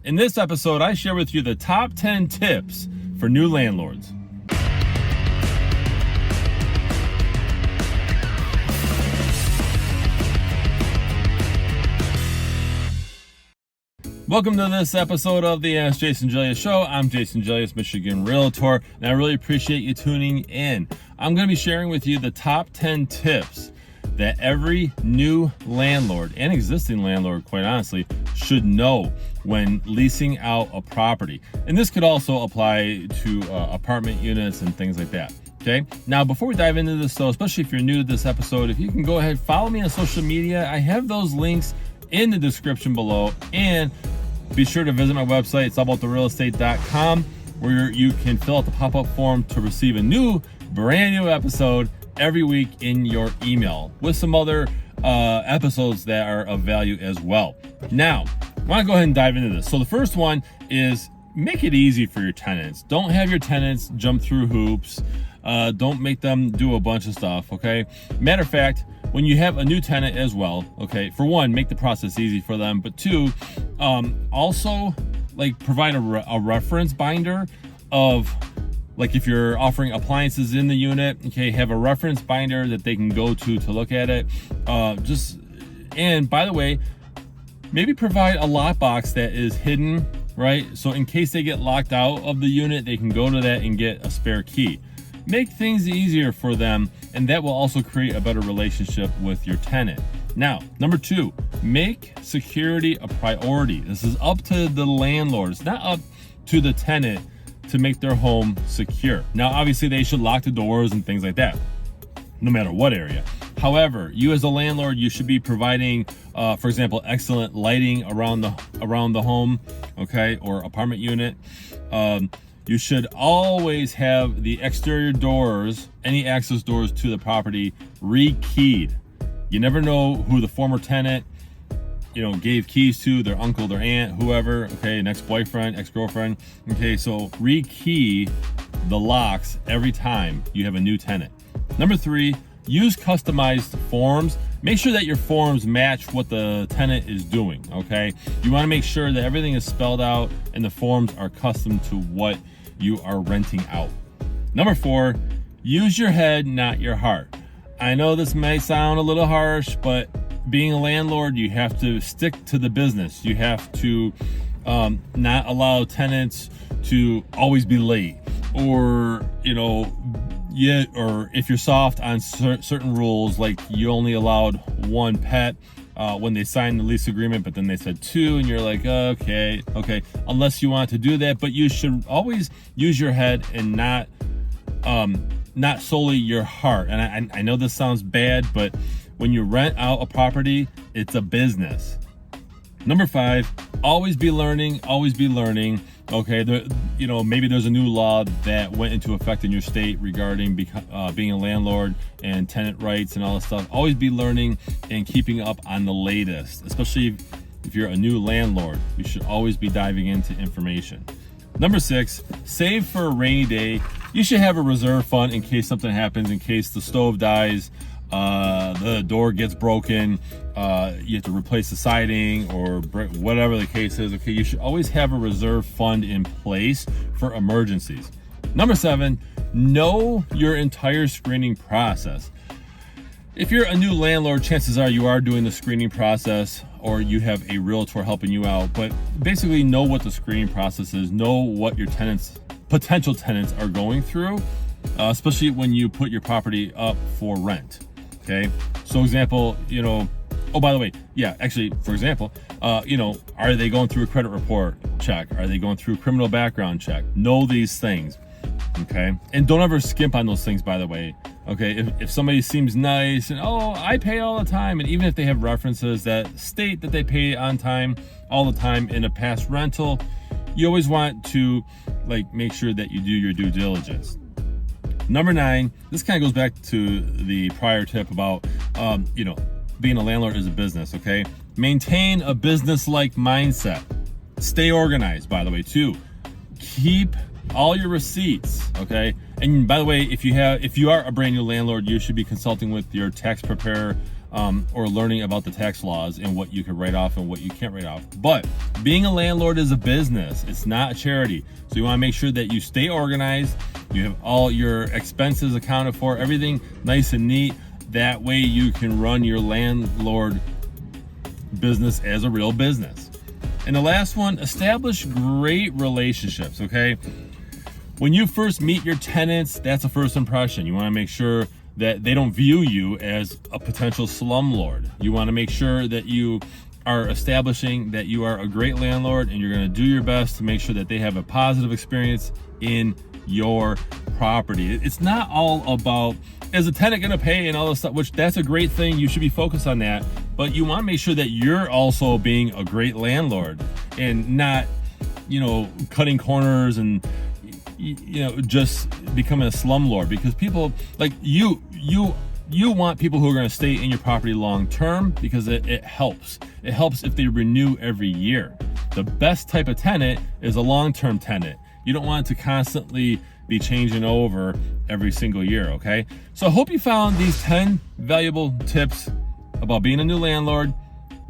In this episode, I share with you the top 10 tips for new landlords. Welcome to this episode of the AskJasonGelios show. I'm Jason Gelios, Michigan Realtor, and I really appreciate you tuning in. I'm going to be sharing with you the top 10 tips that every new landlord and existing landlord, quite honestly, should know when leasing out a property. And this could also apply to apartment units and things like that. Okay. Now, before we dive into this, though, especially if you're new to this episode, if you can go ahead, follow me on social media. I have those links in the description below, and be sure to visit my website. It's allabouttherealestate.com, where you can fill out the pop-up form to receive a brand new episode every week in your email, with some other episodes that are of value as well. Now, I want to go ahead and dive into this. So the first one is make it easy for your tenants. Don't have your tenants jump through hoops. Don't make them do a bunch of stuff, okay? Matter of fact, when you have a new tenant as well, okay, for one, make the process easy for them, but two, also like provide a reference binder of, like, if you're offering appliances in the unit, okay, have a reference binder that they can go to look at it. And by the way, maybe provide a lockbox that is hidden, right? So in case they get locked out of the unit, they can go to that and get a spare key. Make things easier for them, and that will also create a better relationship with your tenant. Now, number two, make security a priority. This is up to the landlord. It's not up to the tenant to make their home secure. Now, obviously, they should lock the doors and things like that, no matter what area. However, you as a landlord, you should be providing, for example, excellent lighting around the home, okay, or apartment unit. You should always have the exterior doors, any access doors to the property, re-keyed. You never know who the former tenant, gave keys to, their uncle, their aunt, whoever, okay, an ex-boyfriend, ex-girlfriend. Okay, so re-key the locks every time you have a new tenant. Number three, use customized forms. Make sure that your forms match what the tenant is doing, okay? You want to make sure that everything is spelled out and the forms are custom to what you are renting out. Number four, use your head, not your heart. I know this may sound a little harsh, but being a landlord, you have to stick to the business. You have to not allow tenants to always be late, or or if you're soft on certain rules, like you only allowed one pet when they signed the lease agreement, but then they said two, and you're like, okay, unless you want to do that. But you should always use your head and not solely your heart. And I know this sounds bad, but when you rent out a property, it's a business. Number five, always be learning. Okay, maybe there's a new law that went into effect in your state regarding being a landlord and tenant rights and all this stuff. Always be learning and keeping up on the latest, especially if you're a new landlord. You should always be diving into information. Number six, save for a rainy day. You should have a reserve fund in case something happens, in case the stove dies, the door gets broken, you have to replace the siding, or whatever the case is. Okay, you should always have a reserve fund in place for emergencies. Number seven, know your entire screening process. If you're a new landlord, chances are you are doing the screening process, or you have a realtor helping you out. But basically, know what the screening process is. Know what your potential tenants are going through, especially when you put your property up for rent. Okay, so example, by the way, for example, are they going through a credit report check? Are they going through criminal background check? Know these things, okay? And don't ever skimp on those things, by the way, okay? If somebody seems nice and, I pay all the time, and even if they have references that state that they pay on time, all the time in a past rental, you always want to, make sure that you do your due diligence. Number nine, this kind of goes back to the prior tip about, being a landlord is a business, okay? Maintain a business-like mindset. Stay organized, by the way, too. Keep all your receipts, okay? And by the way, if you are a brand new landlord, you should be consulting with your tax preparer or learning about the tax laws and what you can write off and what you can't write off. But being a landlord is a business. It's not a charity. So you want to make sure that you stay organized. You have all your expenses accounted for, everything nice and neat. That way you can run your landlord business as a real business. And the last one, establish great relationships, okay? When you first meet your tenants, that's a first impression. You want to make sure that they don't view you as a potential slumlord. You want to make sure that you are establishing that you are a great landlord and you're going to do your best to make sure that they have a positive experience in your property. It's not all about, is the tenant going to pay and all this stuff, which that's a great thing. You should be focused on that. But you want to make sure that you're also being a great landlord and not, cutting corners and, just becoming a slumlord, because people like you want people who are going to stay in your property long term, because it helps. It helps if they renew every year. The best type of tenant is a long-term tenant. You don't want it to constantly be changing over every single year, okay? So I hope you found these 10 valuable tips about being a new landlord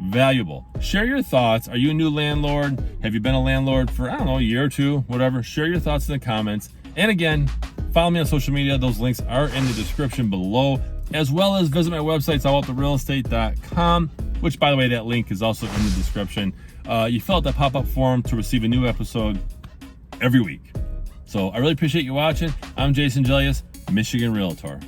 valuable. Share your thoughts. Are you a new landlord? Have you been a landlord for, a year or two, whatever? Share your thoughts in the comments. And again, follow me on social media. Those links are in the description below, as well as visit my website, allabouttherealestate.com, which, by the way, that link is also in the description. You fill out that pop-up form to receive a new episode every week. So I really appreciate you watching. I'm Jason Gelios, Michigan Realtor.